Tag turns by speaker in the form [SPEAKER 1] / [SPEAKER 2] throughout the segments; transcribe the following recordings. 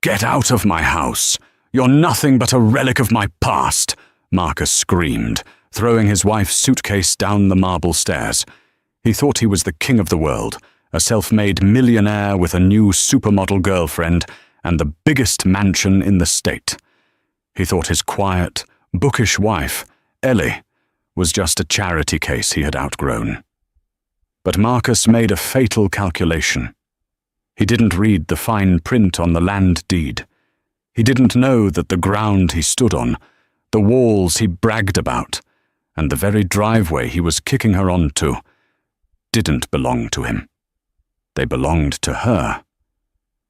[SPEAKER 1] "Get out of my house! You're nothing but a relic of my past!" Marcus screamed, throwing his wife's suitcase down the marble stairs. He thought he was the king of the world, a self-made millionaire with a new supermodel girlfriend and the biggest mansion in the state. He thought his quiet, bookish wife, Ellie, was just a charity case he had outgrown. But Marcus made a fatal calculation. He didn't read the fine print on the land deed. He didn't know that the ground he stood on, the walls he bragged about, and the very driveway he was kicking her onto, didn't belong to him. They belonged to her.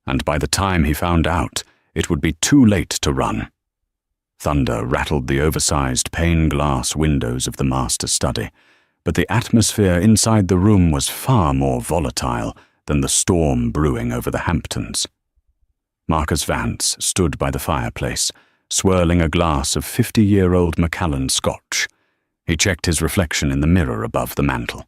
[SPEAKER 1] And by the time he found out, it would be too late to run. Thunder rattled the oversized pane-glass windows of the master study, but the atmosphere inside the room was far more volatile than the storm brewing over the Hamptons. Marcus Vance stood by the fireplace, swirling a glass of 50-year-old Macallan Scotch. He checked his reflection in the mirror above the mantel.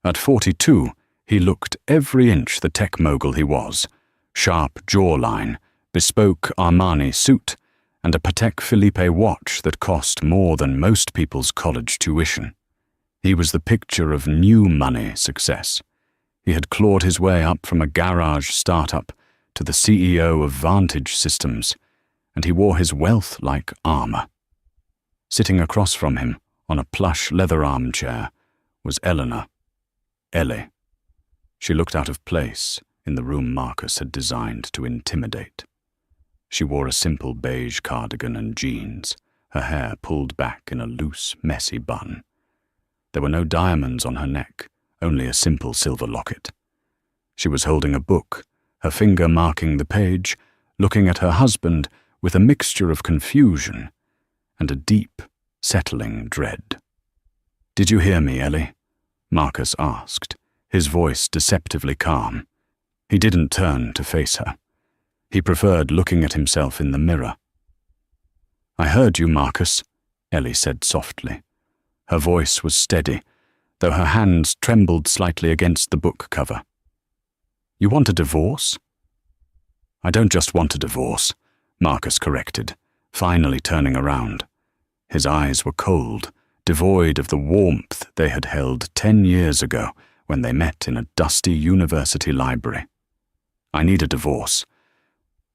[SPEAKER 1] At 42, he looked every inch the tech mogul he was: sharp jawline, bespoke Armani suit, and a Patek Philippe watch that cost more than most people's college tuition. He was the picture of new money success. He had clawed his way up from a garage startup to the CEO of Vantage Systems, and he wore his wealth like armor. Sitting across from him, on a plush leather armchair, was Eleanor. Ellie. She looked out of place in the room Marcus had designed to intimidate. She wore a simple beige cardigan and jeans, her hair pulled back in a loose, messy bun. There were no diamonds on her neck, only a simple silver locket. She was holding a book, her finger marking the page, looking at her husband with a mixture of confusion and a deep, settling dread. "Did you hear me, Ellie?" Marcus asked, his voice deceptively calm. He didn't turn to face her. He preferred looking at himself in the mirror. "I heard you, Marcus," Ellie said softly. Her voice was steady, though her hands trembled slightly against the book cover. "You want a divorce?" "I don't just want a divorce," Marcus corrected, finally turning around. His eyes were cold, devoid of the warmth they had held 10 years ago when they met in a dusty university library. "I need a divorce.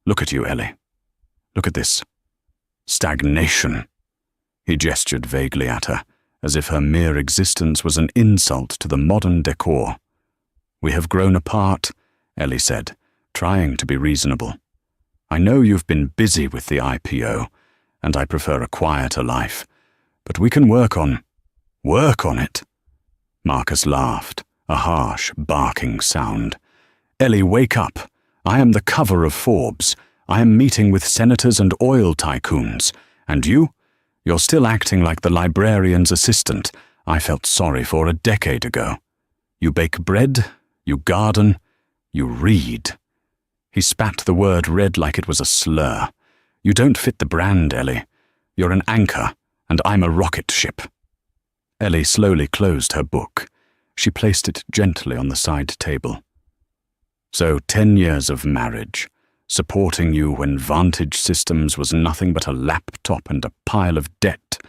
[SPEAKER 1] Look at you, Ellie. Look at this. Stagnation." He gestured vaguely at her, as if her mere existence was an insult to the modern decor. "We have grown apart," Ellie said, trying to be reasonable. "I know you've been busy with the IPO, and I prefer a quieter life, but we can work on it." Marcus laughed, a harsh, barking sound. "Ellie, wake up. I am the cover of Forbes. I am meeting with senators and oil tycoons. And you're still acting like the librarian's assistant I felt sorry for a decade ago. You bake bread, you garden, you read." He spat the word "read" like it was a slur. "You don't fit the brand, Ellie. You're an anchor, and I'm a rocket ship." Ellie slowly closed her book. She placed it gently on the side table. "So 10 years of marriage, supporting you when Vantage Systems was nothing but a laptop and a pile of debt,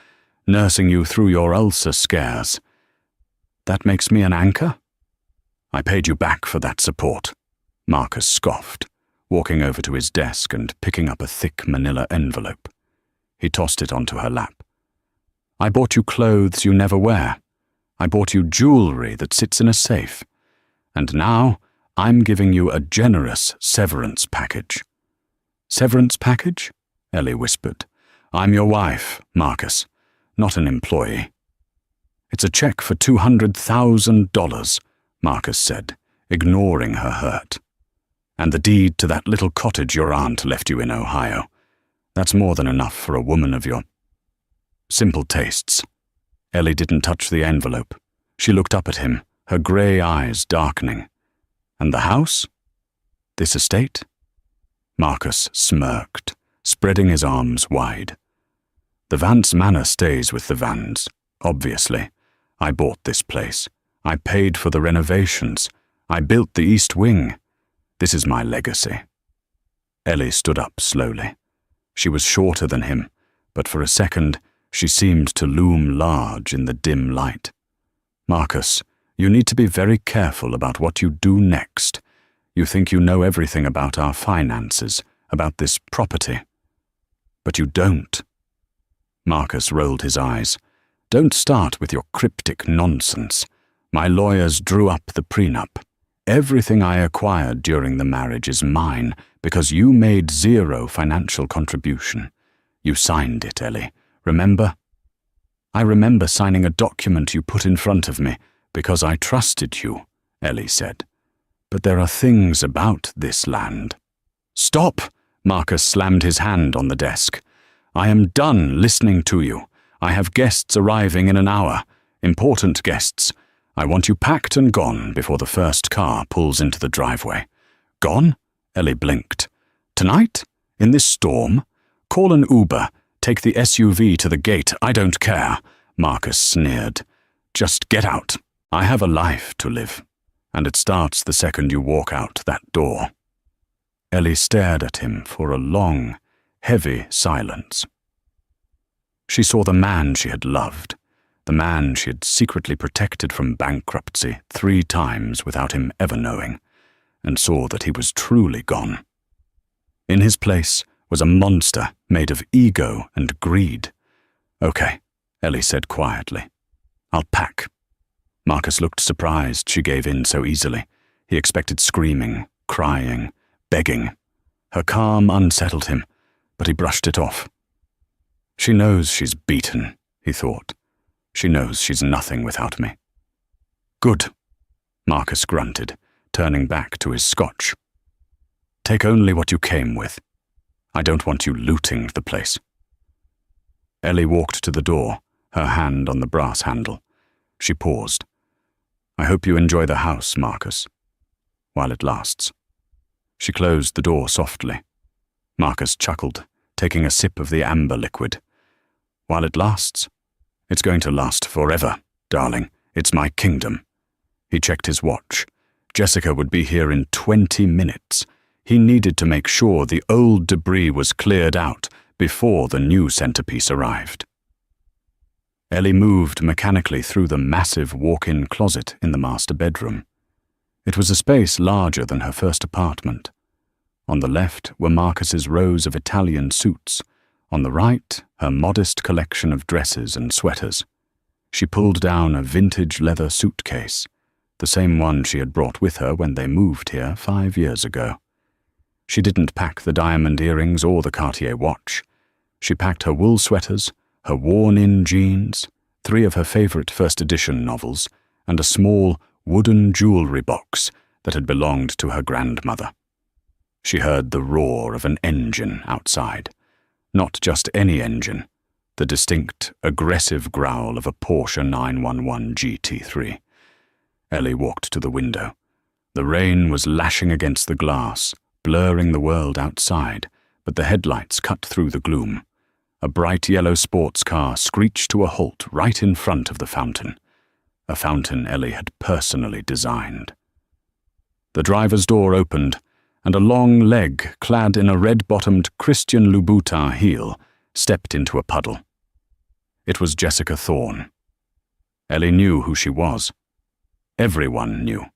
[SPEAKER 1] nursing you through your ulcer scares. That makes me an anchor?" "I paid you back for that support," Marcus scoffed, walking over to his desk and picking up a thick manila envelope. He tossed it onto her lap. "I bought you clothes you never wear. I bought you jewelry that sits in a safe. And now I'm giving you a generous severance package." "Severance package?" Ellie whispered. "I'm your wife, Marcus, not an employee." "It's a check for $200,000, Marcus said, ignoring her hurt. "And the deed to that little cottage your aunt left you in Ohio. That's more than enough for a woman of your simple tastes." Ellie didn't touch the envelope. She looked up at him, her grey eyes darkening. "And the house? This estate?" Marcus smirked, spreading his arms wide. "The Vance Manor stays with the Vans, obviously. I bought this place. I paid for the renovations. I built the East Wing. This is my legacy." Ellie stood up slowly. She was shorter than him, but for a second she seemed to loom large in the dim light. Marcus, you need to be very careful about what you do next. You think you know everything about our finances, about this property. But you don't. Marcus rolled his eyes. Don't start with your cryptic nonsense. My lawyers drew up the prenup. Everything I acquired during the marriage is mine because you made zero financial contribution. You signed it, Ellie. Remember? I remember signing a document you put in front of me because I trusted you, Ellie said. But there are things about this land. Stop! Marcus slammed his hand on the desk. I am done listening to you. I have guests arriving in an hour. Important guests. I want you packed and gone before the first car pulls into the driveway. Gone? Ellie blinked. Tonight? In this storm? Call an Uber. Take the SUV to the gate. I don't care. Marcus sneered. Just get out. I have a life to live, and it starts the second you walk out that door. Ellie stared at him for a long, heavy silence. She saw the man she had loved, the man she had secretly protected from bankruptcy 3 times without him ever knowing, and saw that he was truly gone. In his place was a monster made of ego and greed. Okay, Ellie said quietly. I'll pack. Marcus looked surprised she gave in so easily. He expected screaming, crying, begging. Her calm unsettled him, but he brushed it off. She knows she's beaten, he thought. She knows she's nothing without me. Good, Marcus grunted, turning back to his scotch. Take only what you came with. I don't want you looting the place. Ellie walked to the door, her hand on the brass handle. She paused. I hope you enjoy the house, Marcus, while it lasts. She closed the door softly. Marcus chuckled, taking a sip of the amber liquid. While it lasts? It's going to last forever, darling. It's my kingdom. He checked his watch. Jessica would be here in 20 minutes. He needed to make sure the old debris was cleared out before the new centerpiece arrived. Ellie moved mechanically through the massive walk-in closet in the master bedroom. It was a space larger than her first apartment. On the left were Marcus's rows of Italian suits. On the right, her modest collection of dresses and sweaters. She pulled down a vintage leather suitcase, the same one she had brought with her when they moved here 5 years ago. She didn't pack the diamond earrings or the Cartier watch. She packed her wool sweaters, her worn-in jeans, 3 of her favorite first-edition novels, and a small wooden jewelry box that had belonged to her grandmother. She heard the roar of an engine outside. Not just any engine, the distinct, aggressive growl of a Porsche 911 GT3. Ellie walked to the window. The rain was lashing against the glass, blurring the world outside, but the headlights cut through the gloom. A bright yellow sports car screeched to a halt right in front of the fountain, a fountain Ellie had personally designed. The driver's door opened, and a long leg clad in a red-bottomed Christian Louboutin heel stepped into a puddle. It was Jessica Thorne. Ellie knew who she was. Everyone knew.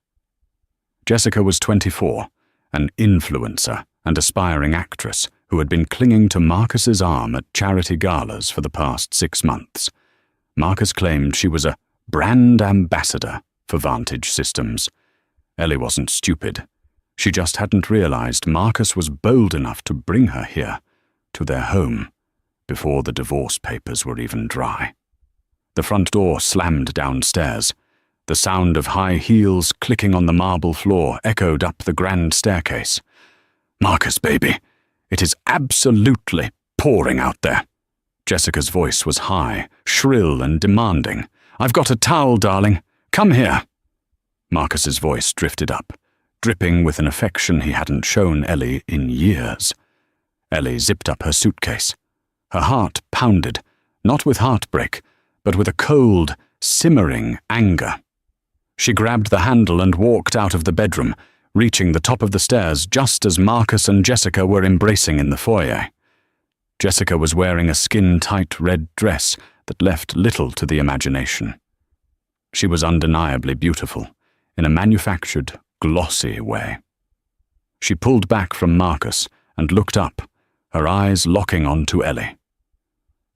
[SPEAKER 1] Jessica was 24, an influencer and aspiring actress who had been clinging to Marcus's arm at charity galas for the past 6 months. Marcus claimed she was a brand ambassador for Vantage Systems. Ellie wasn't stupid. She just hadn't realized Marcus was bold enough to bring her here, to their home, before the divorce papers were even dry. The front door slammed downstairs. The sound of high heels clicking on the marble floor echoed up the grand staircase. Marcus, baby, it is absolutely pouring out there. Jessica's voice was high, shrill and demanding. I've got a towel, darling. Come here. Marcus's voice drifted up, dripping with an affection he hadn't shown Ellie in years. Ellie zipped up her suitcase. Her heart pounded, not with heartbreak, but with a cold, simmering anger. She grabbed the handle and walked out of the bedroom, reaching the top of the stairs just as Marcus and Jessica were embracing in the foyer. Jessica was wearing a skin-tight red dress that left little to the imagination. She was undeniably beautiful, in a manufactured, glossy way. She pulled back from Marcus and looked up, her eyes locking onto Ellie.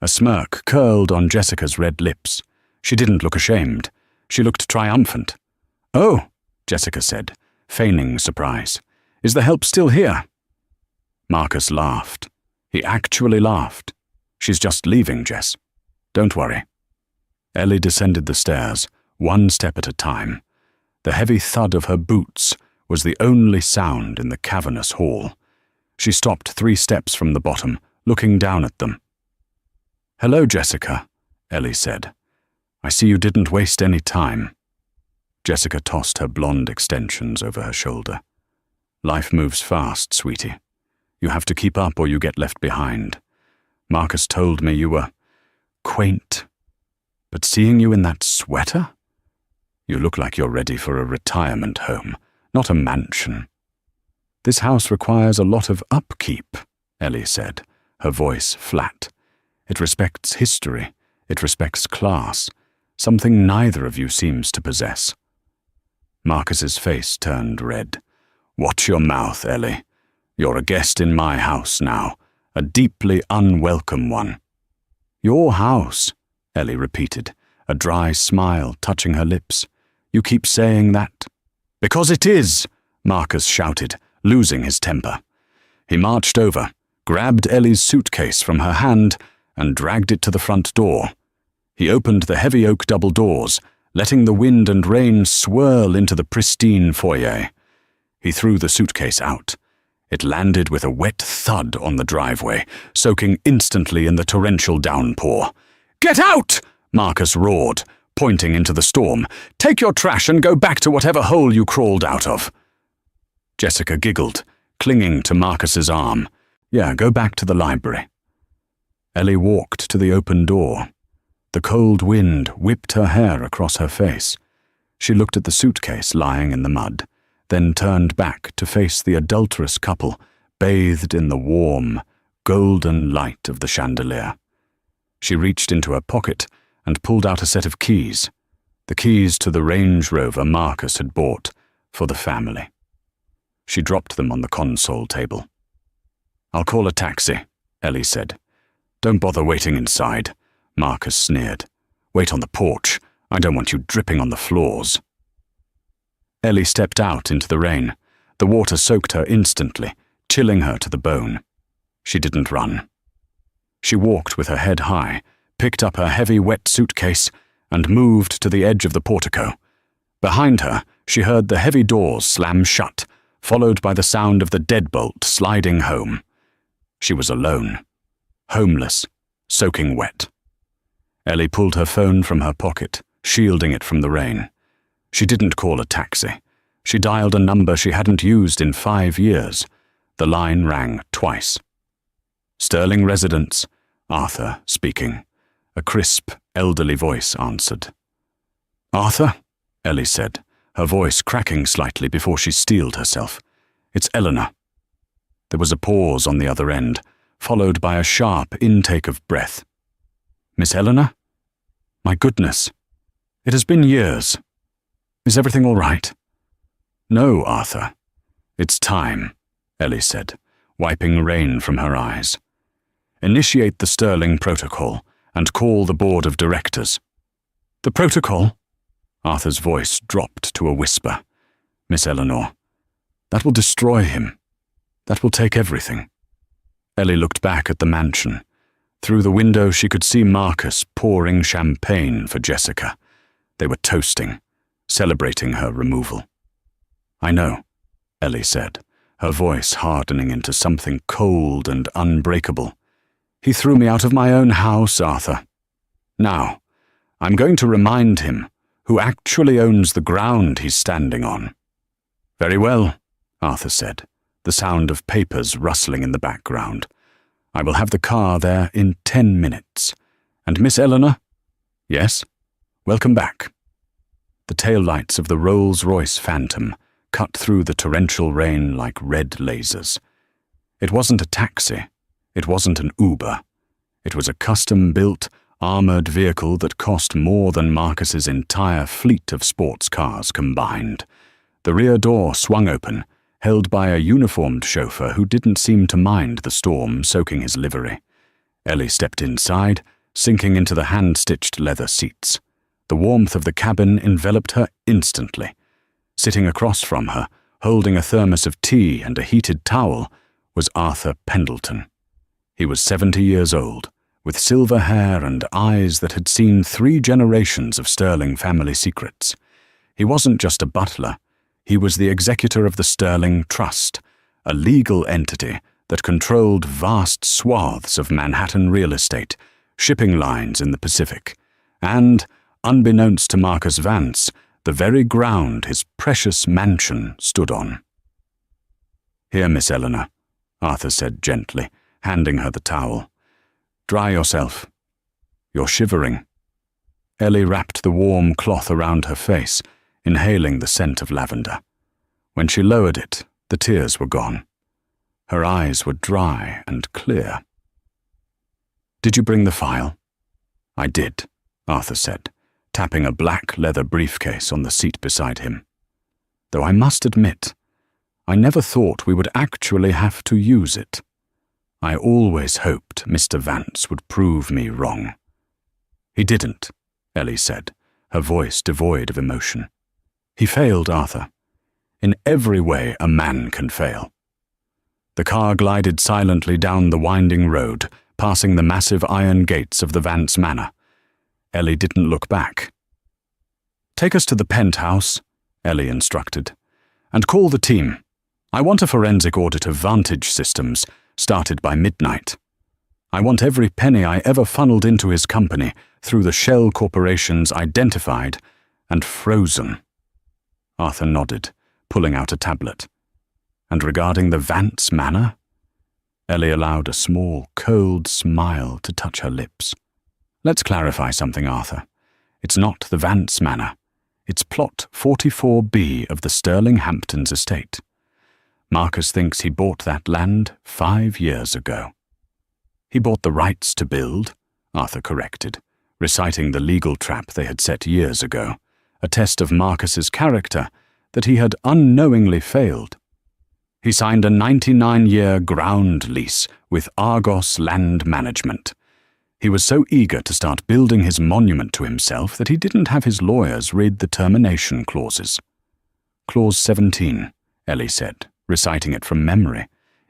[SPEAKER 1] A smirk curled on Jessica's red lips. She didn't look ashamed. She looked triumphant. "Oh," Jessica said, feigning surprise. "Is the help still here?" Marcus laughed. He actually laughed. "She's just leaving, Jess. Don't worry." Ellie descended the stairs, one step at a time. The heavy thud of her boots was the only sound in the cavernous hall. She stopped 3 steps from the bottom, looking down at them. "Hello, Jessica," Ellie said. "I see you didn't waste any time." Jessica tossed her blonde extensions over her shoulder. "Life moves fast, sweetie. You have to keep up or you get left behind. Marcus told me you were quaint. But seeing you in that sweater? You look like you're ready for a retirement home, not a mansion." "This house requires a lot of upkeep," Ellie said, her voice flat. "It respects history. It respects class, something neither of you seems to possess." Marcus's face turned red. "Watch your mouth, Ellie. You're a guest in my house now, a deeply unwelcome one." "Your house," Ellie repeated, a dry smile touching her lips. "You keep saying that." "Because it is," Marcus shouted, losing his temper. He marched over, grabbed Ellie's suitcase from her hand, and dragged it to the front door. He opened the heavy oak double doors, letting the wind and rain swirl into the pristine foyer. He threw the suitcase out. It landed with a wet thud on the driveway, soaking instantly in the torrential downpour. "Get out!" Marcus roared, pointing into the storm. "Take your trash and go back to whatever hole you crawled out of." Jessica giggled, clinging to Marcus's arm. "Yeah, go back to the library." Ellie walked to the open door. The cold wind whipped her hair across her face. She looked at the suitcase lying in the mud, then turned back to face the adulterous couple, bathed in the warm, golden light of the chandelier. She reached into her pocket and pulled out a set of keys, the keys to the Range Rover Marcus had bought for the family. She dropped them on the console table. "I'll call a taxi," Ellie said. "Don't bother waiting inside," Marcus sneered. "Wait on the porch. I don't want you dripping on the floors." Ellie stepped out into the rain. The water soaked her instantly, chilling her to the bone. She didn't run. She walked with her head high, picked up her heavy wet suitcase, and moved to the edge of the portico. Behind her, she heard the heavy doors slam shut, followed by the sound of the deadbolt sliding home. She was alone, homeless, soaking wet. Ellie pulled her phone from her pocket, shielding it from the rain. She didn't call a taxi. She dialed a number she hadn't used in 5 years. The line rang twice. "Sterling Residence, Arthur speaking." A crisp, elderly voice answered. "Arthur?" Ellie said, her voice cracking slightly before she steeled herself. "It's Eleanor." There was a pause on the other end, followed by a sharp intake of breath. "Miss Eleanor? My goodness. It has been years. Is everything all right?" "No, Arthur. It's time," Ellie said, wiping rain from her eyes. "Initiate the Sterling Protocol and call the board of directors." "The protocol?" Arthur's voice dropped to a whisper. "Miss Eleanor, that will destroy him. That will take everything." Ellie looked back at the mansion. Through the window she could see Marcus pouring champagne for Jessica. They were toasting, celebrating her removal. "I know," Ellie said, her voice hardening into something cold and unbreakable. "He threw me out of my own house, Arthur. Now, I'm going to remind him who actually owns the ground he's standing on." "Very well," Arthur said, the sound of papers rustling in the background. "I will have the car there in 10 minutes. And Miss Eleanor?" "Yes? Welcome back." The taillights of the Rolls-Royce Phantom cut through the torrential rain like red lasers. It wasn't a taxi. It wasn't an Uber. It was a custom-built, armored vehicle that cost more than Marcus's entire fleet of sports cars combined. The rear door swung open, held by a uniformed chauffeur who didn't seem to mind the storm soaking his livery. Ellie stepped inside, sinking into the hand-stitched leather seats. The warmth of the cabin enveloped her instantly. Sitting across from her, holding a thermos of tea and a heated towel, was Arthur Pendleton. He was 70 years old, with silver hair and eyes that had seen 3 generations of Sterling family secrets. He wasn't just a butler. He was the executor of the Sterling Trust, a legal entity that controlled vast swaths of Manhattan real estate, shipping lines in the Pacific, and, unbeknownst to Marcus Vance, the very ground his precious mansion stood on. "Here, Miss Eleanor," Arthur said gently, handing her the towel. "Dry yourself. You're shivering." Ellie wrapped the warm cloth around her face, inhaling the scent of lavender. When she lowered it, the tears were gone. Her eyes were dry and clear. "Did you bring the file?" "I did," Arthur said, tapping a black leather briefcase on the seat beside him. "Though I must admit, I never thought we would actually have to use it. I always hoped Mr. Vance would prove me wrong." "He didn't," Ellie said, her voice devoid of emotion. "He failed, Arthur. In every way a man can fail." The car glided silently down the winding road, passing the massive iron gates of the Vance Manor. Ellie didn't look back. "Take us to the penthouse," Ellie instructed, "and call the team. I want a forensic audit of Vantage Systems, started by midnight. I want every penny I ever funneled into his company through the shell corporations identified and frozen." Arthur nodded, pulling out a tablet. "And regarding the Vance Manor?" Ellie allowed a small, cold smile to touch her lips. "Let's clarify something, Arthur. It's not the Vance Manor. It's Plot 44B of the Sterling Hamptons estate. Marcus thinks he bought that land 5 years ago." "He bought the rights to build," Arthur corrected, reciting the legal trap they had set years ago, a test of Marcus's character that he had unknowingly failed. "He signed a 99-year ground lease with Argos Land Management. He was so eager to start building his monument to himself that he didn't have his lawyers read the termination clauses." "Clause 17, Ellie said, reciting it from memory.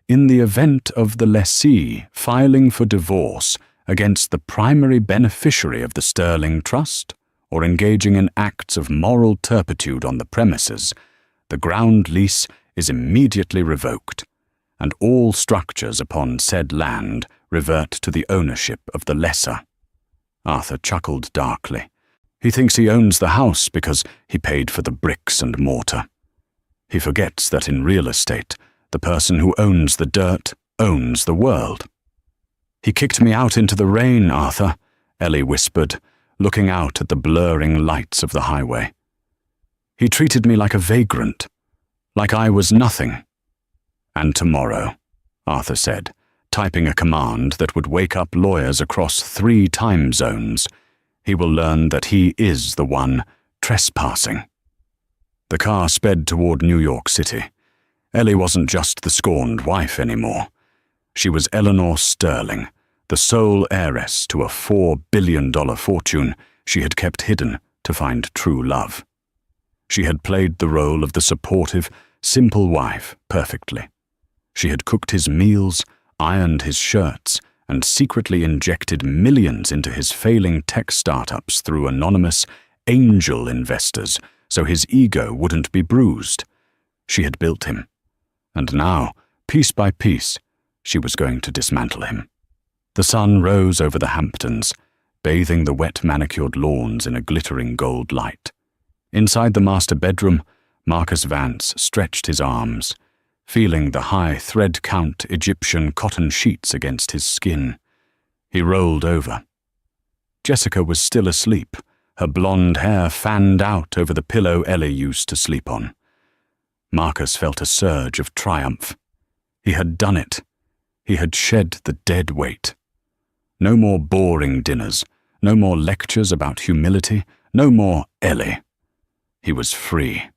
[SPEAKER 1] "In the event of the lessee filing for divorce against the primary beneficiary of the Sterling Trust, or engaging in acts of moral turpitude on the premises, the ground lease is immediately revoked, and all structures upon said land revert to the ownership of the lessor." Arthur chuckled darkly. "He thinks he owns the house because he paid for the bricks and mortar. He forgets that in real estate, the person who owns the dirt owns the world." "He kicked me out into the rain, Arthur," Ellie whispered, looking out at the blurring lights of the highway. "He treated me like a vagrant, like I was nothing." "And tomorrow," Arthur said, typing a command that would wake up lawyers across 3 time zones, "he will learn that he is the one trespassing." The car sped toward New York City. Ellie wasn't just the scorned wife anymore. She was Eleanor Sterling, the sole heiress to a $4 billion fortune she had kept hidden to find true love. She had played the role of the supportive, simple wife perfectly. She had cooked his meals, ironed his shirts, and secretly injected millions into his failing tech startups through anonymous angel investors so his ego wouldn't be bruised. She had built him. And now, piece by piece, she was going to dismantle him. The sun rose over the Hamptons, bathing the wet manicured lawns in a glittering gold light. Inside the master bedroom, Marcus Vance stretched his arms, feeling the high thread-count Egyptian cotton sheets against his skin. He rolled over. Jessica was still asleep, her blonde hair fanned out over the pillow Ellie used to sleep on. Marcus felt a surge of triumph. He had done it. He had shed the dead weight. No more boring dinners, no more lectures about humility, no more Ellie. He was free.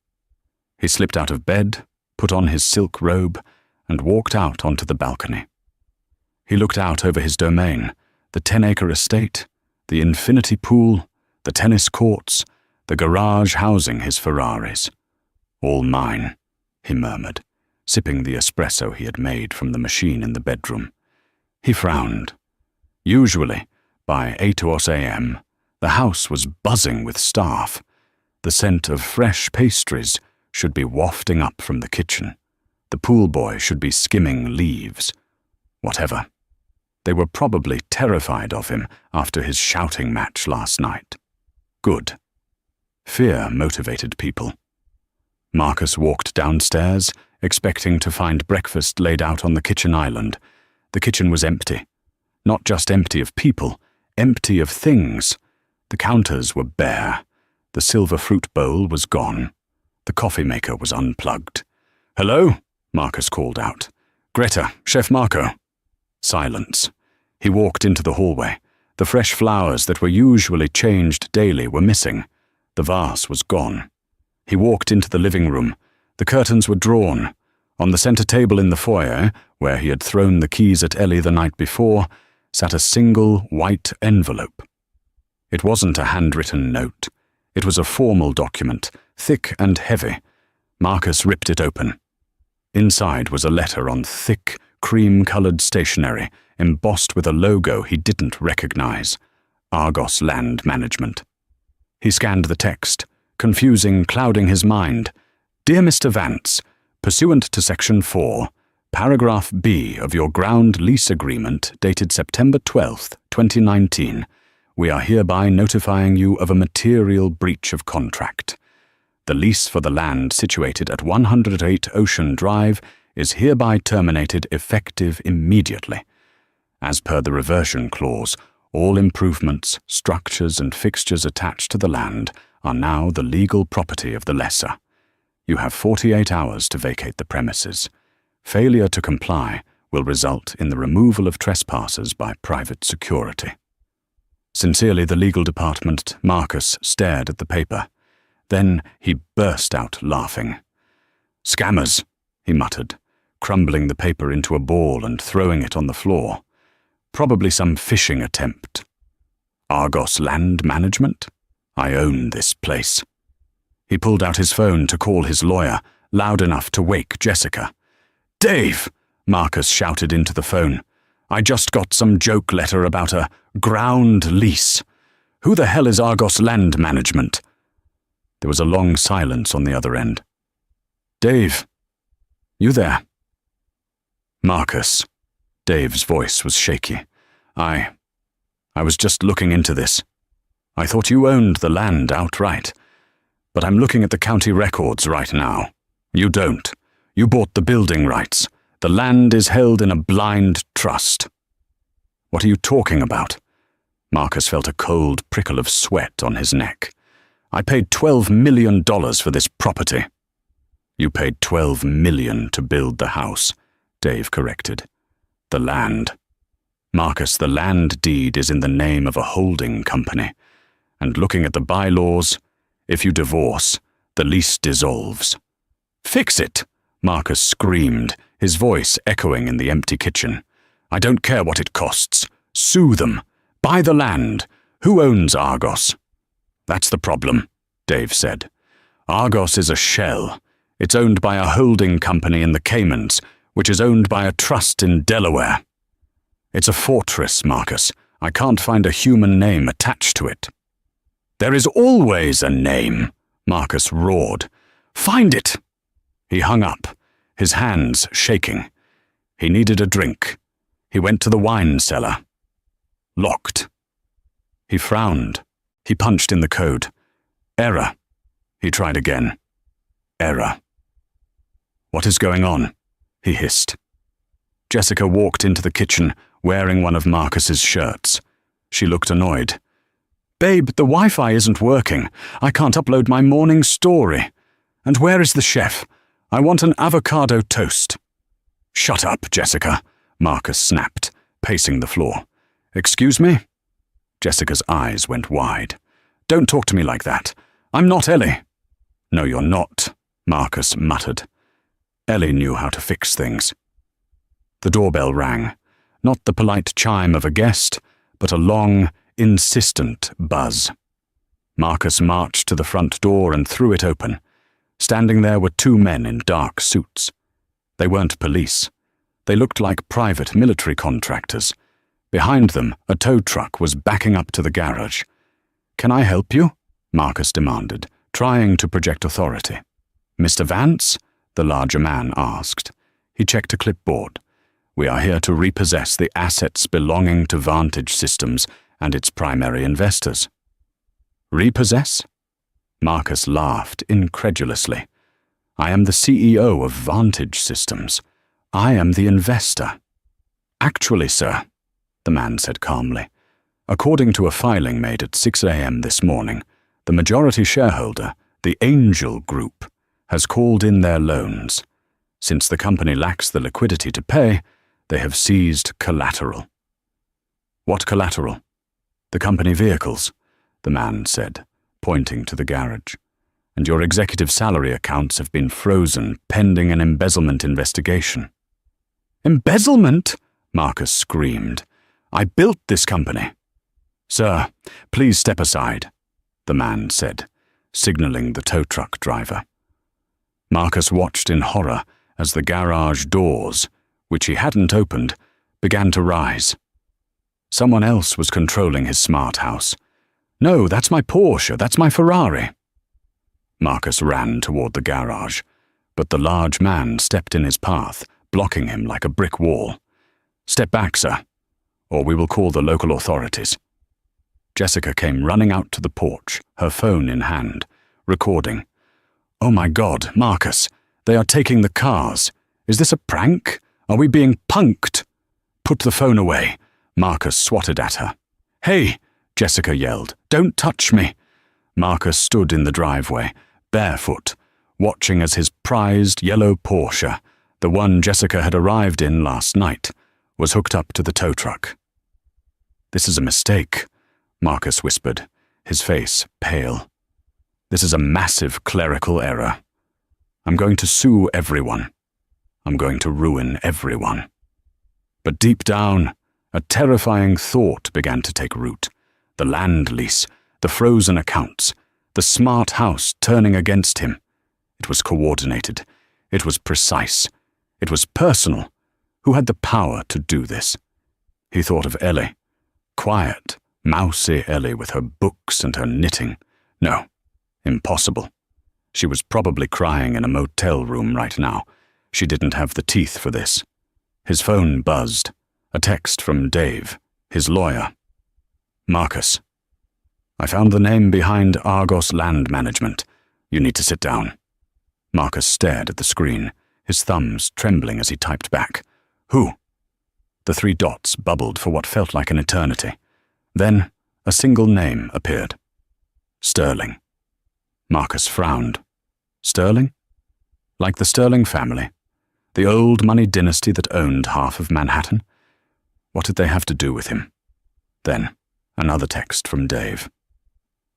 [SPEAKER 1] He slipped out of bed, put on his silk robe, and walked out onto the balcony. He looked out over his domain, the 10-acre estate, the infinity pool, the tennis courts, the garage housing his Ferraris. All mine, he murmured, sipping the espresso he had made from the machine in the bedroom. He frowned. Usually, by 8 a.m., the house was buzzing with staff. The scent of fresh pastries should be wafting up from the kitchen. The pool boy should be skimming leaves. Whatever. They were probably terrified of him after his shouting match last night. Good. Fear motivated people. Marcus walked downstairs, expecting to find breakfast laid out on the kitchen island. The kitchen was empty. Not just empty of people, empty of things. The counters were bare. The silver fruit bowl was gone. The coffee maker was unplugged. "Hello?" Marcus called out. "Greta, Chef Marco." Silence. He walked into the hallway. The fresh flowers that were usually changed daily were missing. The vase was gone. He walked into the living room. The curtains were drawn. On the center table in the foyer, where he had thrown the keys at Ellie the night before, sat a single white envelope. It wasn't a handwritten note. It was a formal document, thick and heavy. Marcus ripped it open. Inside was a letter on thick, cream-colored stationery, embossed with a logo he didn't recognize. Argos Land Management. He scanned the text, confusing, clouding his mind. "Dear Mr. Vance, pursuant to Section 4, Paragraph B of your ground lease agreement dated September 12th, 2019, we are hereby notifying you of a material breach of contract. The lease for the land situated at 108 Ocean Drive is hereby terminated effective immediately. As per the reversion clause, all improvements, structures, and fixtures attached to the land are now the legal property of the lessor. You have 48 hours to vacate the premises. Failure to comply will result in the removal of trespassers by private security." Sincerely, the legal department, Marcus stared at the paper. Then he burst out laughing. "Scammers," he muttered, crumbling the paper into a ball and throwing it on the floor. "Probably some phishing attempt. Argos Land Management? I own this place." He pulled out his phone to call his lawyer, loud enough to wake Jessica. "Dave!" Marcus shouted into the phone. "I just got some joke letter about a ground lease. Who the hell is Argos Land Management?" There was a long silence on the other end. "Dave? You there?" "Marcus." Dave's voice was shaky. I was just looking into this. I thought you owned the land outright. But I'm looking at the county records right now. You don't. You bought the building rights. The land is held in a blind trust." "What are you talking about?" Marcus felt a cold prickle of sweat on his neck. "I paid $12 million for this property." "You paid $12 million to build the house," Dave corrected. "The land. Marcus, the land deed is in the name of a holding company. And looking at the bylaws, if you divorce, the lease dissolves." "Fix it!" Marcus screamed, his voice echoing in the empty kitchen. "I don't care what it costs. Sue them. Buy the land. Who owns Argos?" "That's the problem," Dave said. "Argos is a shell. It's owned by a holding company in the Caymans, which is owned by a trust in Delaware. It's a fortress, Marcus. I can't find a human name attached to it." "There is always a name," Marcus roared. "Find it!" He hung up, his hands shaking. He needed a drink. He went to the wine cellar. Locked. He frowned. He punched in the code. Error. He tried again. Error. "What is going on?" he hissed. Jessica walked into the kitchen, wearing one of Marcus's shirts. She looked annoyed. "Babe, the Wi-Fi isn't working. I can't upload my morning story. And where is the chef? I want an avocado toast." "Shut up, Jessica," Marcus snapped, pacing the floor. "Excuse me?" Jessica's eyes went wide. "Don't talk to me like that. I'm not Ellie." "No, you're not," Marcus muttered. Ellie knew how to fix things. The doorbell rang, not the polite chime of a guest, but a long, insistent buzz. Marcus marched to the front door and threw it open. Standing there were two men in dark suits. They weren't police. They looked like private military contractors. Behind them, a tow truck was backing up to the garage. "Can I help you?" Marcus demanded, trying to project authority. "Mr. Vance?" the larger man asked. He checked a clipboard. "We are here to repossess the assets belonging to Vantage Systems and its primary investors." "Repossess?" Marcus laughed incredulously. "I am the CEO of Vantage Systems. I am the investor." "Actually, sir," the man said calmly, "according to a filing made at 6 a.m. this morning, the majority shareholder, the Angel Group, has called in their loans. Since the company lacks the liquidity to pay, they have seized collateral." "What collateral?" "The company vehicles," the man said, pointing to the garage. "And your executive salary accounts have been frozen pending an embezzlement investigation." "Embezzlement?" Marcus screamed. "I built this company." "Sir, please step aside," the man said, signaling the tow truck driver. Marcus watched in horror as the garage doors, which he hadn't opened, began to rise. Someone else was controlling his smart house. "No, that's my Porsche, that's my Ferrari." Marcus ran toward the garage, but the large man stepped in his path, blocking him like a brick wall. "Step back, sir, or we will call the local authorities." Jessica came running out to the porch, her phone in hand, recording. "Oh my God, Marcus, they are taking the cars. Is this a prank? Are we being punked?" "Put the phone away," Marcus swatted at her. "Hey!" Jessica yelled. "Don't touch me!" Marcus stood in the driveway, barefoot, watching as his prized yellow Porsche, the one Jessica had arrived in last night, was hooked up to the tow truck. "This is a mistake," Marcus whispered, his face pale. "This is a massive clerical error. I'm going to sue everyone. I'm going to ruin everyone." But deep down, a terrifying thought began to take root. The land lease, the frozen accounts, the smart house turning against him. It was coordinated. It was precise. It was personal. Who had the power to do this? He thought of Ellie. Quiet, mousy Ellie with her books and her knitting. No, impossible. She was probably crying in a motel room right now. She didn't have the teeth for this. His phone buzzed. A text from Dave, his lawyer. "Marcus, I found the name behind Argos Land Management. You need to sit down." Marcus stared at the screen, his thumbs trembling as he typed back. "Who?" The 3 dots bubbled for what felt like an eternity. Then a single name appeared. Sterling. Marcus frowned. Sterling? Like the Sterling family? The old money dynasty that owned half of Manhattan? What did they have to do with him? Then another text from Dave.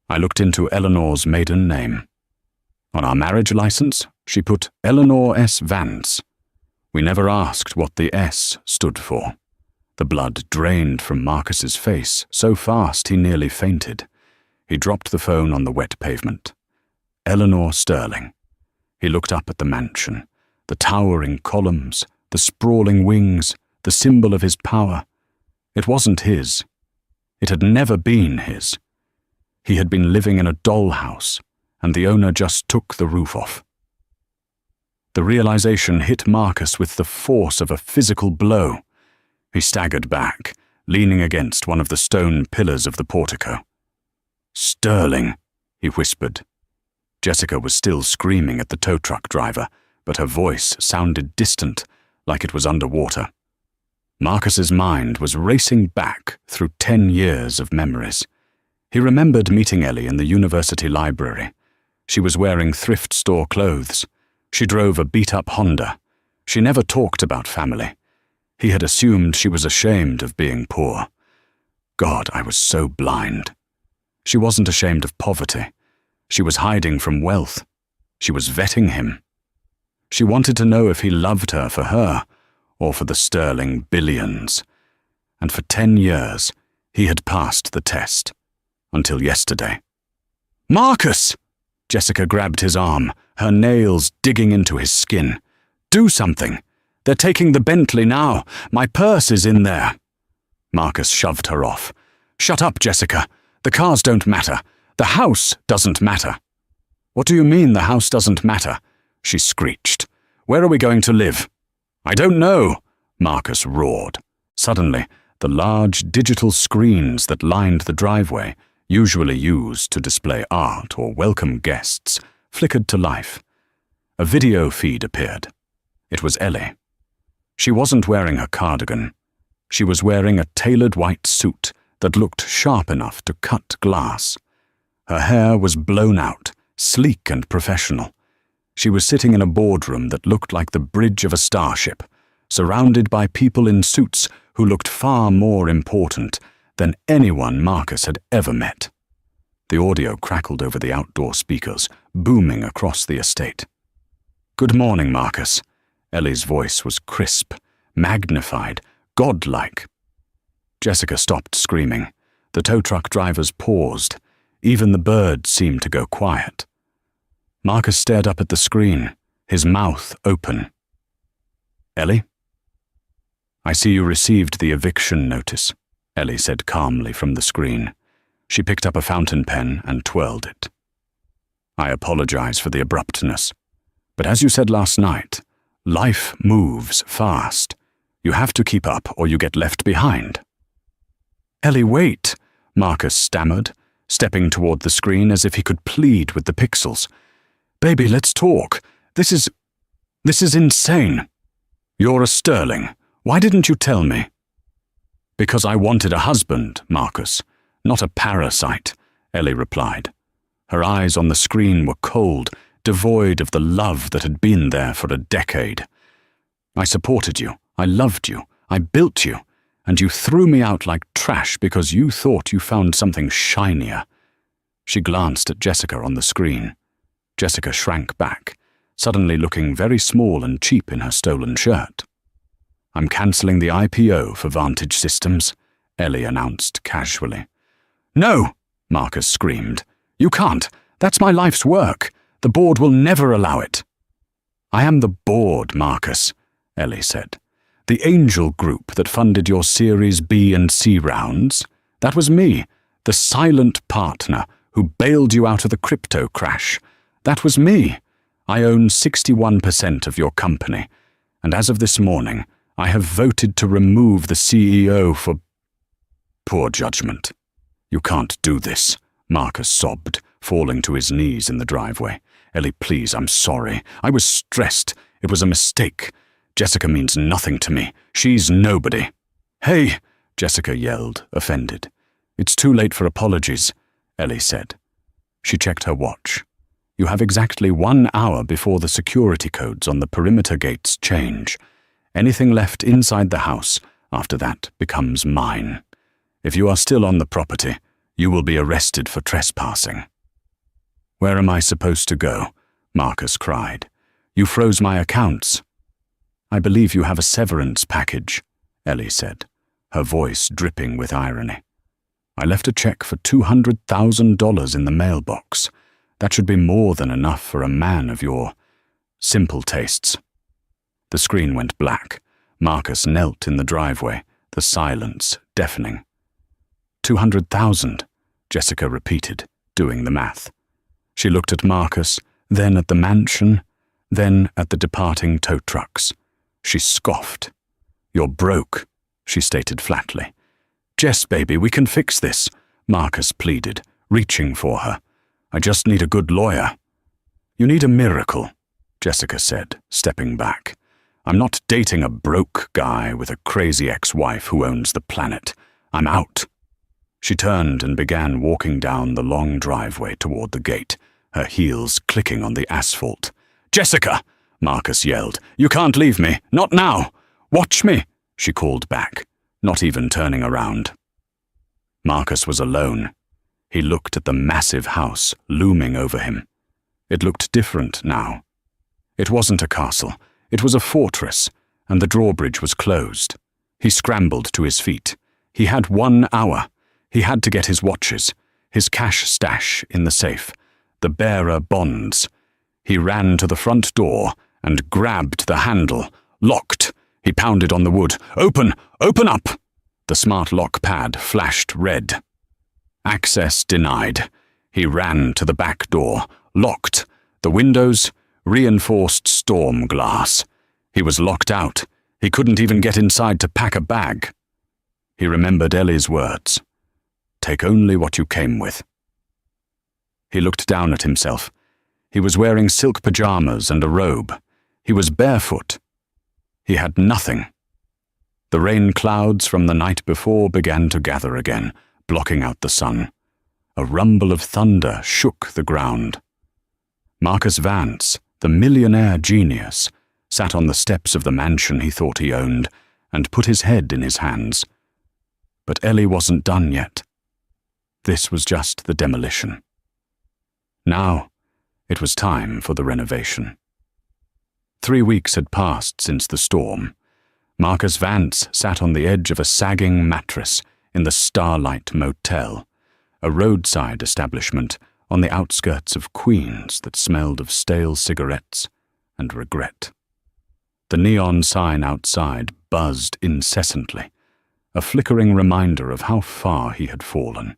[SPEAKER 1] I looked into Eleanor's maiden name. On our marriage license, she put Eleanor S. Vance. We never asked what the S stood for. The blood drained from Marcus's face so fast he nearly fainted. He dropped the phone on the wet pavement. Eleanor Sterling. He looked up at the mansion, the towering columns, the sprawling wings, the symbol of his power. It wasn't his. It had never been his. He had been living in a dollhouse, and the owner just took the roof off. The realization hit Marcus with the force of a physical blow. He staggered back, leaning against one of the stone pillars of the portico. "Sterling," he whispered. Jessica was still screaming at the tow truck driver, but her voice sounded distant, like it was underwater. Marcus's mind was racing back through 10 years of memories. He remembered meeting Ellie in the university library. She was wearing thrift store clothes. She drove a beat-up Honda. She never talked about family. He had assumed she was ashamed of being poor. God, I was so blind. She wasn't ashamed of poverty. She was hiding from wealth. She was vetting him. She wanted to know if he loved her for her, or for the sterling billions. And for 10 years, he had passed the test. Until yesterday. "Marcus!" Jessica grabbed his arm, her nails digging into his skin. "Do something! They're taking the Bentley now. My purse is in there." Marcus shoved her off. "Shut up, Jessica. The cars don't matter. The house doesn't matter." "What do you mean the house doesn't matter?" she screeched. "Where are we going to live?" "I don't know," Marcus roared. Suddenly, the large digital screens that lined the driveway, usually used to display art or welcome guests, flickered to life. A video feed appeared. It was Ellie. She wasn't wearing a cardigan. She was wearing a tailored white suit that looked sharp enough to cut glass. Her hair was blown out, sleek and professional. She was sitting in a boardroom that looked like the bridge of a starship, surrounded by people in suits who looked far more important than anyone Marcus had ever met. The audio crackled over the outdoor speakers, booming across the estate. "Good morning, Marcus." Ellie's voice was crisp, magnified, godlike. Jessica stopped screaming. The tow truck drivers paused. Even the birds seemed to go quiet. Marcus stared up at the screen, his mouth open. "Ellie?" "I see you received the eviction notice," Ellie said calmly from the screen. She picked up a fountain pen and twirled it. "I apologize for the abruptness. But as you said last night, life moves fast. You have to keep up or you get left behind." "Ellie, wait," Marcus stammered, stepping toward the screen as if he could plead with the pixels. "Baby, let's talk. This is insane." "You're a sterling. Why didn't you tell me?" "Because I wanted a husband, Marcus, not a parasite," Ellie replied. Her eyes on the screen were cold, devoid of the love that had been there for a decade. "I supported you, I loved you, I built you, and you threw me out like trash because you thought you found something shinier." She glanced at Jessica on the screen. Jessica shrank back, suddenly looking very small and cheap in her stolen shirt. "I'm cancelling the IPO for Vantage Systems," Ellie announced casually. "No!" Marcus screamed. "You can't. That's my life's work. The board will never allow it." "I am the board, Marcus," Ellie said. "The angel group that funded your Series B and C rounds. That was me, the silent partner who bailed you out of the crypto crash. That was me. I own 61% of your company, and as of this morning, I have voted to remove the CEO for poor judgment." "You can't do this," Marcus sobbed, falling to his knees in the driveway. "Ellie, please, I'm sorry. I was stressed. It was a mistake. Jessica means nothing to me. She's nobody." "Hey!" Jessica yelled, offended. "It's too late for apologies," Ellie said. She checked her watch. "You have exactly 1 hour before the security codes on the perimeter gates change. Anything left inside the house after that becomes mine. If you are still on the property, you will be arrested for trespassing." "Where am I supposed to go?" Marcus cried. "You froze my accounts." "I believe you have a severance package," Ellie said, her voice dripping with irony. "I left a check for $200,000 in the mailbox. That should be more than enough for a man of your simple tastes." The screen went black. Marcus knelt in the driveway, the silence deafening. 200,000, Jessica repeated, doing the math. She looked at Marcus, then at the mansion, then at the departing tow trucks. She scoffed. "You're broke," she stated flatly. "Jess, baby, we can fix this," Marcus pleaded, reaching for her. "I just need a good lawyer." "You need a miracle," Jessica said, stepping back. "I'm not dating a broke guy with a crazy ex-wife who owns the planet. I'm out." She turned and began walking down the long driveway toward the gate, her heels clicking on the asphalt. "Jessica!" Marcus yelled. "You can't leave me. Not now. Watch me," she called back, not even turning around. Marcus was alone. He looked at the massive house looming over him. It looked different now. It wasn't a castle. It was a fortress, and the drawbridge was closed. He scrambled to his feet. He had 1 hour. He had to get his watches, his cash stash in the safe, the bearer bonds. He ran to the front door and grabbed the handle. Locked. He pounded on the wood. "Open! Open up!" The smart lock pad flashed red. Access denied. He ran to the back door. Locked. The windows, reinforced storm glass. He was locked out. He couldn't even get inside to pack a bag. He remembered Ellie's words. "Take only what you came with." He looked down at himself. He was wearing silk pajamas and a robe. He was barefoot. He had nothing. The rain clouds from the night before began to gather again, blocking out the sun. A rumble of thunder shook the ground. Marcus Vance, the millionaire genius, sat on the steps of the mansion he thought he owned and put his head in his hands. But Ellie wasn't done yet. This was just the demolition. Now, it was time for the renovation. 3 weeks had passed since the storm. Marcus Vance sat on the edge of a sagging mattress in the Starlight Motel, a roadside establishment on the outskirts of Queens that smelled of stale cigarettes and regret. The neon sign outside buzzed incessantly, a flickering reminder of how far he had fallen.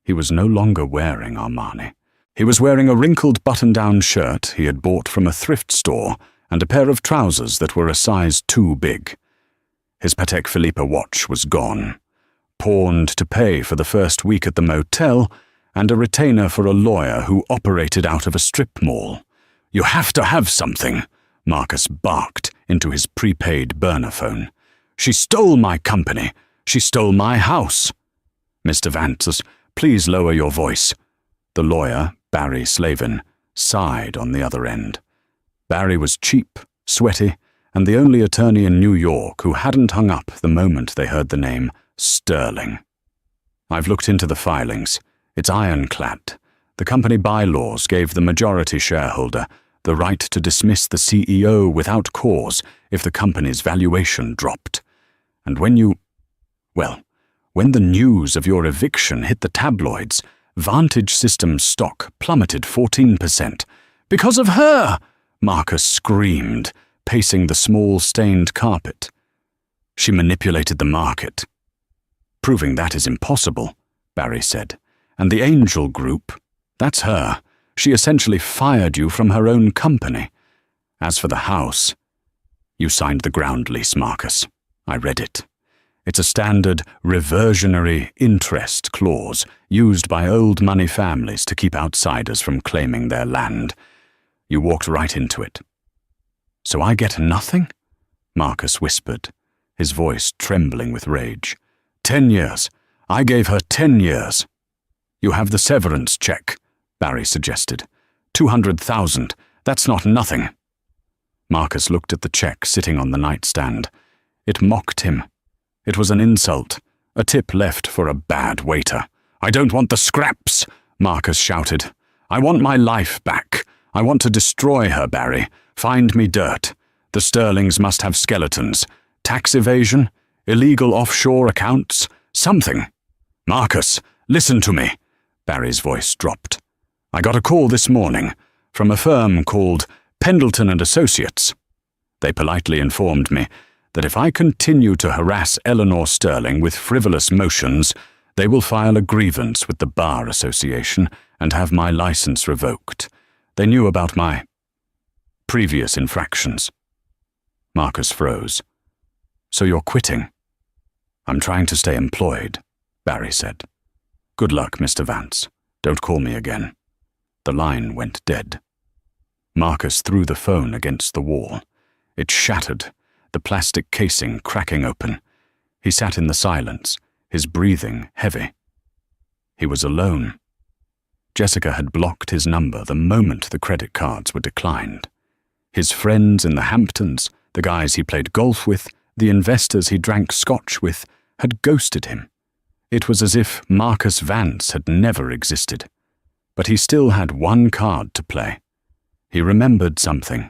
[SPEAKER 1] He was no longer wearing Armani. He was wearing a wrinkled button-down shirt he had bought from a thrift store and a pair of trousers that were a size too big. His Patek Philippe watch was gone, pawned to pay for the first week at the motel, and a retainer for a lawyer who operated out of a strip mall. "You have to have something," Marcus barked into his prepaid burner phone. "She stole my company. She stole my house." "Mr. Vance, please lower your voice." The lawyer, Barry Slavin, sighed on the other end. Barry was cheap, sweaty, and the only attorney in New York who hadn't hung up the moment they heard the name Sterling. "I've looked into the filings. It's ironclad. The company bylaws gave the majority shareholder the right to dismiss the CEO without cause if the company's valuation dropped. And when the news of your eviction hit the tabloids, Vantage Systems stock plummeted 14%. "Because of her!" Marcus screamed, pacing the small stained carpet. "She manipulated the market." "Proving that is impossible," Barry said. "And the Angel Group, that's her. She essentially fired you from her own company. As for the house, you signed the ground lease, Marcus. I read it. It's a standard reversionary interest clause used by old money families to keep outsiders from claiming their land. You walked right into it." "So I get nothing?" Marcus whispered, his voice trembling with rage. 10 years. I gave her 10 years. "You have the severance check," Barry suggested. 200,000. That's not nothing." Marcus looked at the check sitting on the nightstand. It mocked him. It was an insult, a tip left for a bad waiter. "I don't want the scraps," Marcus shouted. "I want my life back. I want to destroy her, Barry. Find me dirt. The Sterlings must have skeletons. Tax evasion? Illegal offshore accounts? Something." "Marcus, listen to me." Barry's voice dropped. "I got a call this morning from a firm called Pendleton and Associates. They politely informed me that if I continue to harass Eleanor Sterling with frivolous motions, they will file a grievance with the Bar Association and have my license revoked. They knew about my previous infractions." Marcus froze. "So you're quitting?" "I'm trying to stay employed," Barry said. "Good luck, Mr. Vance. Don't call me again." The line went dead. Marcus threw the phone against the wall. It shattered, the plastic casing cracking open. He sat in the silence, his breathing heavy. He was alone. Jessica had blocked his number the moment the credit cards were declined. His friends in the Hamptons, the guys he played golf with, the investors he drank scotch with, had ghosted him. It was as if Marcus Vance had never existed. But he still had one card to play. He remembered something.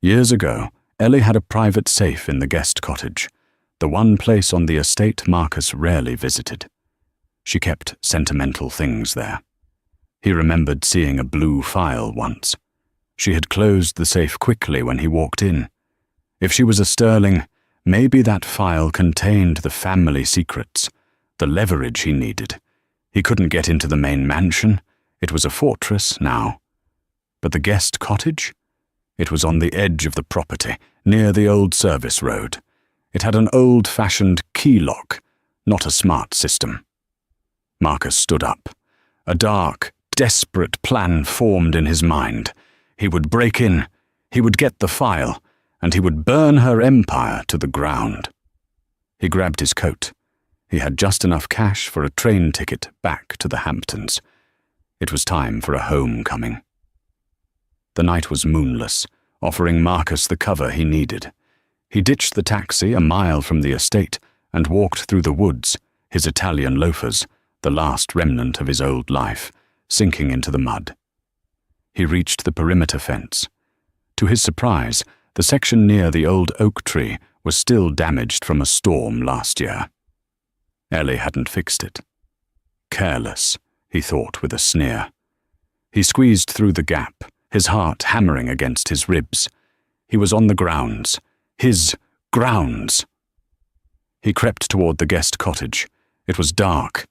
[SPEAKER 1] Years ago, Ellie had a private safe in the guest cottage, the one place on the estate Marcus rarely visited. She kept sentimental things there. He remembered seeing a blue file once. She had closed the safe quickly when he walked in. If she was a sterling, maybe that file contained the family secrets, the leverage he needed. He couldn't get into the main mansion. It was a fortress now. But the guest cottage? It was on the edge of the property, near the old service road. It had an old-fashioned key lock, not a smart system. Marcus stood up. A dark, desperate plan formed in his mind. He would break in, he would get the file, and he would burn her empire to the ground. He grabbed his coat. He had just enough cash for a train ticket back to the Hamptons. It was time for a homecoming. The night was moonless, offering Marcus the cover he needed. He ditched the taxi a mile from the estate and walked through the woods, his Italian loafers, the last remnant of his old life, sinking into the mud. He reached the perimeter fence. To his surprise, the section near the old oak tree was still damaged from a storm last year. Ellie hadn't fixed it. Careless, he thought with a sneer. He squeezed through the gap, his heart hammering against his ribs. He was on the grounds. His grounds. He crept toward the guest cottage. It was dark.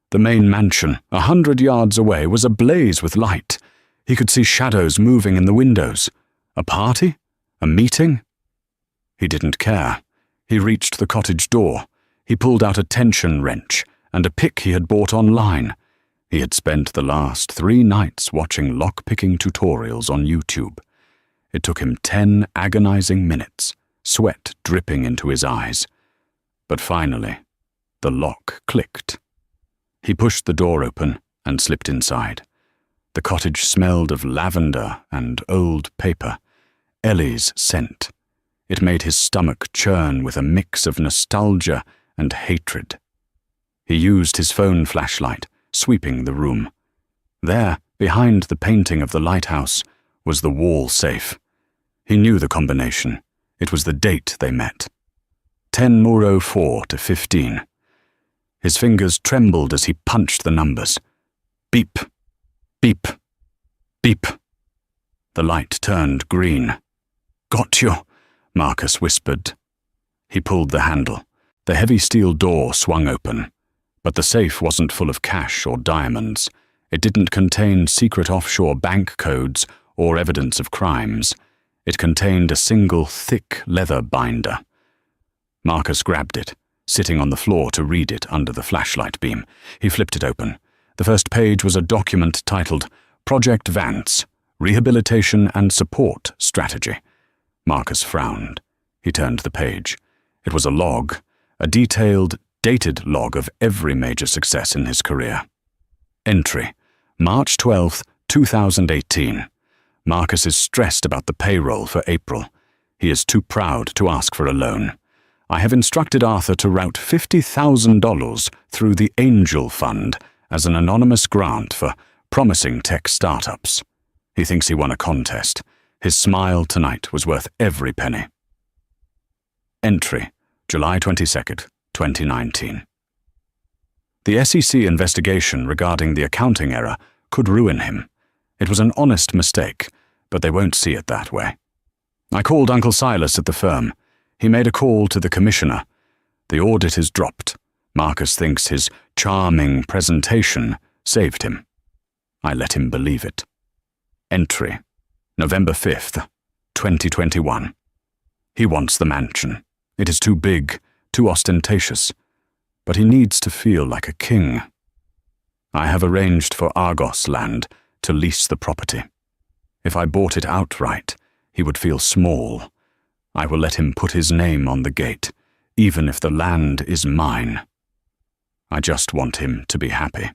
[SPEAKER 1] The main mansion, 100 yards away, was ablaze with light. He could see shadows moving in the windows. A party? A meeting? He didn't care. He reached the cottage door. He pulled out a tension wrench and a pick he had bought online. He had spent the last 3 nights watching lock-picking tutorials on YouTube. It took him 10 agonizing minutes, sweat dripping into his eyes. But finally, the lock clicked. He pushed the door open and slipped inside. The cottage smelled of lavender and old paper, Ellie's scent. It made his stomach churn with a mix of nostalgia and hatred. He used his phone flashlight, sweeping the room. There, behind the painting of the lighthouse, was the wall safe. He knew the combination. It was the date they met. 10:04 to 15. His fingers trembled as he punched the numbers. Beep, beep, beep. The light turned green. "Got you," Marcus whispered. He pulled the handle. The heavy steel door swung open. But the safe wasn't full of cash or diamonds. It didn't contain secret offshore bank codes or evidence of crimes. It contained a single thick leather binder. Marcus grabbed it, sitting on the floor to read it under the flashlight beam. He flipped it open. The first page was a document titled Project Vance, Rehabilitation and Support Strategy. Marcus frowned. He turned the page. It was a log, a detailed, dated log of every major success in his career. Entry, March 12, 2018. Marcus is stressed about the payroll for April. He is too proud to ask for a loan. I have instructed Arthur to route $50,000 through the Angel Fund as an anonymous grant for promising tech startups. He thinks he won a contest. His smile tonight was worth every penny. Entry, July 22nd, 2019. The SEC investigation regarding the accounting error could ruin him. It was an honest mistake, but they won't see it that way. I called Uncle Silas at the firm. He made a call to the commissioner. The audit is dropped. Marcus thinks his charming presentation saved him. I let him believe it. Entry, November 5th, 2021. He wants the mansion. It is too big, too ostentatious, but he needs to feel like a king. I have arranged for Argos land to lease the property. If I bought it outright, he would feel small. I will let him put his name on the gate, even if the land is mine. I just want him to be happy.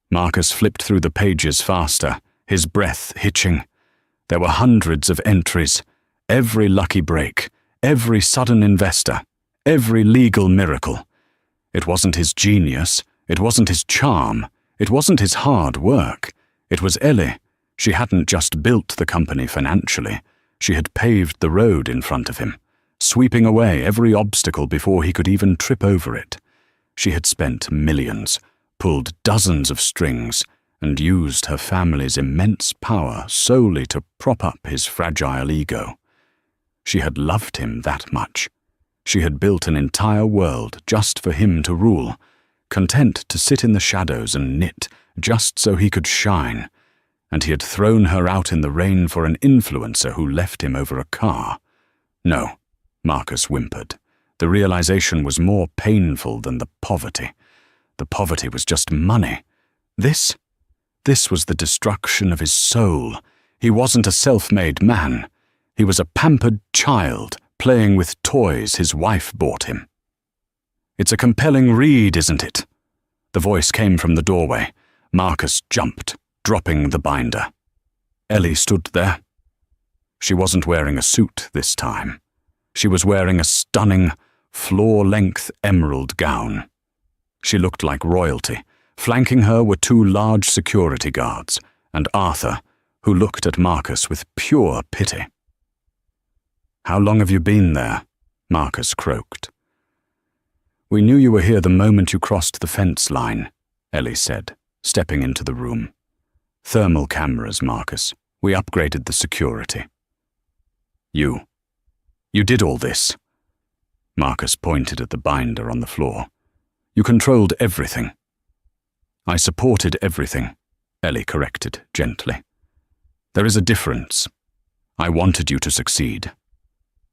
[SPEAKER 1] Marcus flipped through the pages faster, his breath hitching. There were hundreds of entries, every lucky break, every sudden investor, every legal miracle. It wasn't his genius, it wasn't his charm, it wasn't his hard work. It was Ellie. She hadn't just built the company financially, she had paved the road in front of him, sweeping away every obstacle before he could even trip over it. She had spent millions, pulled dozens of strings, and used her family's immense power solely to prop up his fragile ego. She had loved him that much. She had built an entire world just for him to rule, content to sit in the shadows and knit just so he could shine, and he had thrown her out in the rain for an influencer who left him over a car. No, Marcus whimpered. The realization was more painful than the poverty. The poverty was just money. This was the destruction of his soul. He wasn't a self-made man. He was a pampered child playing with toys his wife bought him. "It's a compelling read, isn't it?" The voice came from the doorway. Marcus jumped, dropping the binder. Ellie stood there. She wasn't wearing a suit this time. She was wearing a stunning, floor-length emerald gown. She looked like royalty. Flanking her were two large security guards, and Arthur, who looked at Marcus with pure pity. "How long have you been there?" Marcus croaked. "We knew you were here the moment you crossed the fence line," Ellie said, stepping into the room. "Thermal cameras, Marcus. We upgraded the security." You did all this." Marcus pointed at the binder on the floor. "You controlled everything." "I supported everything," Ellie corrected gently. "There is a difference. I wanted you to succeed.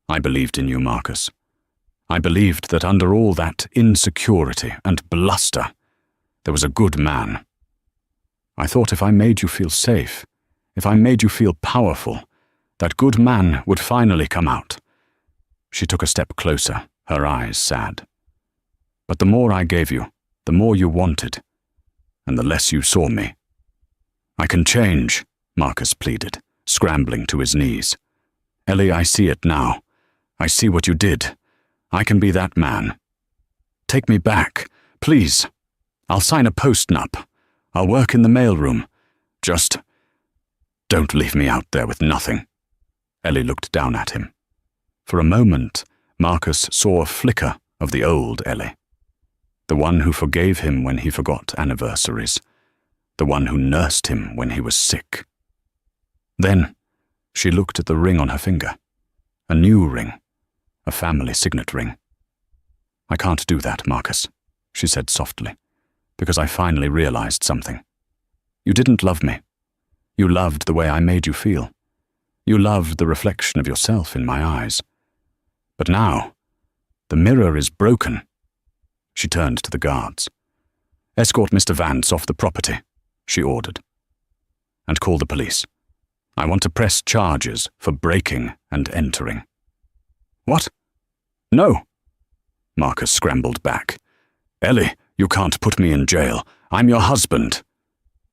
[SPEAKER 1] I believed in you, Marcus. I believed that under all that insecurity and bluster, there was a good man. I thought if I made you feel safe, if I made you feel powerful, that good man would finally come out." She took a step closer, her eyes sad. "But the more I gave you, the more you wanted, and the less you saw me." "I can change," Marcus pleaded, scrambling to his knees. "Ellie, I see it now. I see what you did. I can be that man. Take me back, please. I'll sign a post-nup. I'll work in the mailroom. Just don't leave me out there with nothing." Ellie looked down at him. For a moment, Marcus saw a flicker of the old Ellie. The one who forgave him when he forgot anniversaries. The one who nursed him when he was sick. Then, she looked at the ring on her finger. A new ring. A family signet ring. "I can't do that, Marcus," she said softly, "because I finally realized something. You didn't love me. You loved the way I made you feel. You loved the reflection of yourself in my eyes. But now, the mirror is broken." She turned to the guards. "Escort Mr. Vance off the property," she ordered. "And call the police. I want to press charges for breaking and entering." "What? No." Marcus scrambled back. "Ellie, you can't put me in jail. I'm your husband."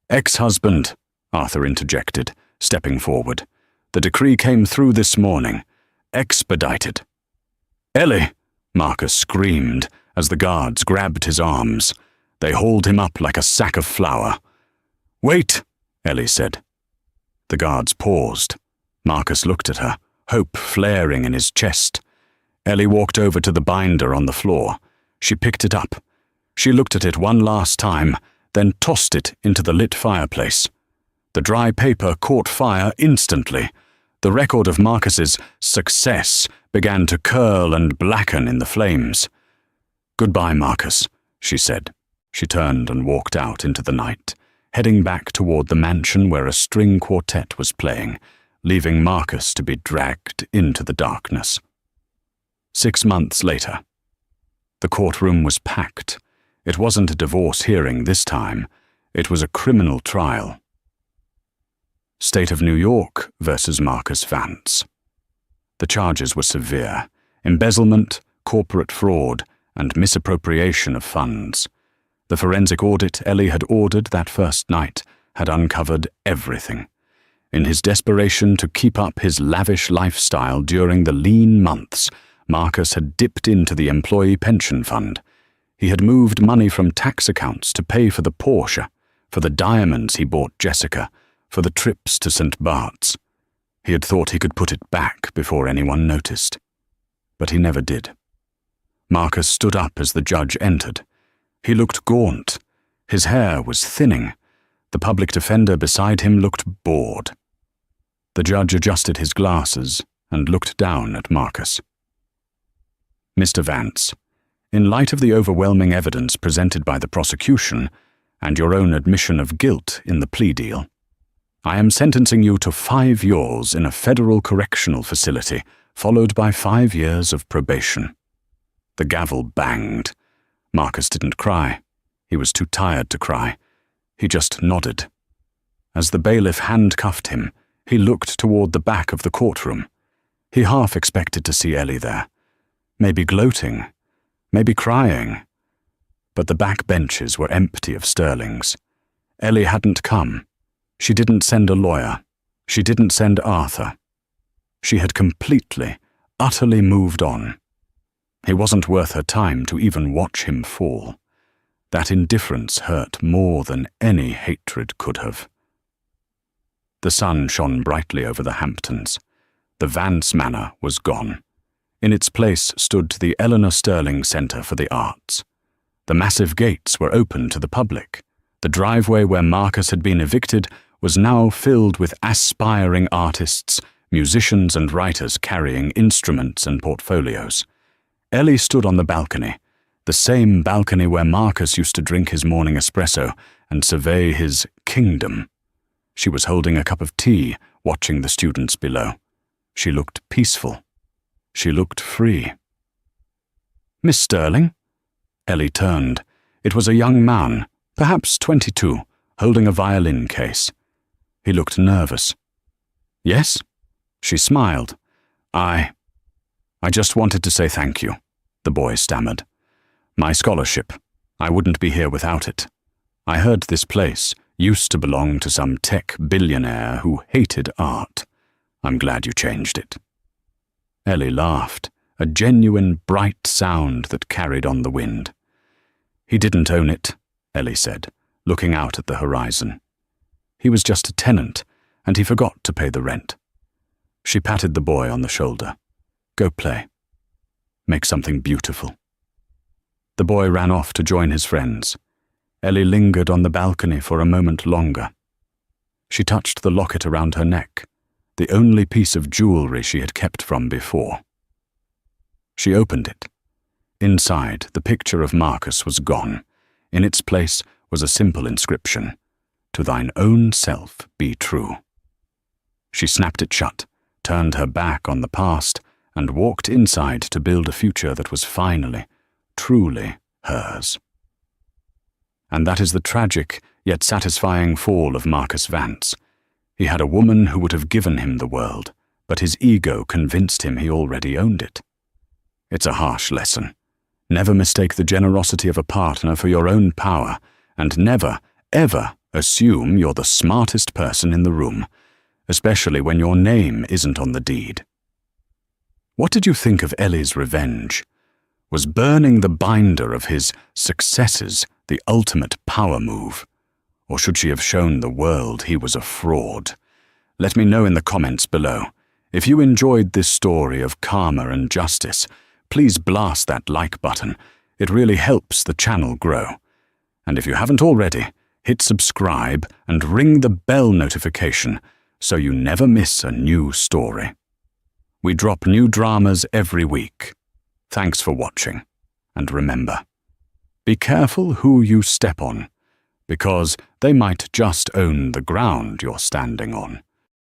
[SPEAKER 1] "Ex-husband," Arthur interjected, stepping forward. "The decree came through this morning. Expedited." "Ellie!" Marcus screamed as the guards grabbed his arms. They hauled him up like a sack of flour. "Wait," Ellie said. The guards paused. Marcus looked at her, hope flaring in his chest. Ellie walked over to the binder on the floor. She picked it up. She looked at it one last time, then tossed it into the lit fireplace. The dry paper caught fire instantly. The record of Marcus's success began to curl and blacken in the flames. "Goodbye, Marcus," she said. She turned and walked out into the night, heading back toward the mansion where a string quartet was playing, leaving Marcus to be dragged into the darkness. 6 months later. The courtroom was packed. It wasn't a divorce hearing this time. It was a criminal trial. State of New York versus Marcus Vance. The charges were severe: embezzlement, corporate fraud, and misappropriation of funds. The forensic audit Ellie had ordered that first night had uncovered everything. In his desperation to keep up his lavish lifestyle during the lean months, Marcus had dipped into the employee pension fund. He had moved money from tax accounts to pay for the Porsche, for the diamonds he bought Jessica, for the trips to St. Bart's. He had thought he could put it back before anyone noticed. But he never did. Marcus stood up as the judge entered. He looked gaunt. His hair was thinning. The public defender beside him looked bored. The judge adjusted his glasses and looked down at Marcus. "Mr. Vance, in light of the overwhelming evidence presented by the prosecution and your own admission of guilt in the plea deal, I am sentencing you to 5 years in a federal correctional facility, followed by 5 years of probation." The gavel banged. Marcus didn't cry. He was too tired to cry. He just nodded. As the bailiff handcuffed him, he looked toward the back of the courtroom. He half expected to see Ellie there. Maybe gloating, maybe crying. But the back benches were empty of Sterlings. Ellie hadn't come. She didn't send a lawyer. She didn't send Arthur. She had completely, utterly moved on. It wasn't worth her time to even watch him fall. That indifference hurt more than any hatred could have. The sun shone brightly over the Hamptons. The Vance Manor was gone. In its place stood the Eleanor Sterling Centre for the Arts. The massive gates were open to the public. The driveway where Marcus had been evicted was now filled with aspiring artists, musicians and writers carrying instruments and portfolios. Ellie stood on the balcony, the same balcony where Marcus used to drink his morning espresso and survey his kingdom. She was holding a cup of tea, watching the students below. She looked peaceful. She looked free. "Miss Sterling?" Ellie turned. It was a young man, perhaps 22, holding a violin case. He looked nervous. "Yes?" She smiled. I just wanted to say thank you," the boy stammered. "My scholarship. I wouldn't be here without it. I heard this place used to belong to some tech billionaire who hated art. I'm glad you changed it." Ellie laughed, a genuine bright sound that carried on the wind. "He didn't own it," Ellie said, looking out at the horizon. "He was just a tenant, and he forgot to pay the rent." She patted the boy on the shoulder. "Go play. Make something beautiful." The boy ran off to join his friends. Ellie lingered on the balcony for a moment longer. She touched the locket around her neck, the only piece of jewelry she had kept from before. She opened it. Inside, the picture of Marcus was gone. In its place was a simple inscription, "To thine own self be true." She snapped it shut, turned her back on the past, and walked inside to build a future that was finally, truly hers. And that is the tragic, yet satisfying fall of Marcus Vance. He had a woman who would have given him the world, but his ego convinced him he already owned it. It's a harsh lesson. Never mistake the generosity of a partner for your own power, and never, ever assume you're the smartest person in the room, especially when your name isn't on the deed. What did you think of Ellie's revenge? Was burning the binder of his successes the ultimate power move? Or should she have shown the world he was a fraud? Let me know in the comments below. If you enjoyed this story of karma and justice, please blast that like button. It really helps the channel grow. And if you haven't already, hit subscribe and ring the bell notification so you never miss a new story. We drop new dramas every week. Thanks for watching. And remember, be careful who you step on, because they might just own the ground you're standing on.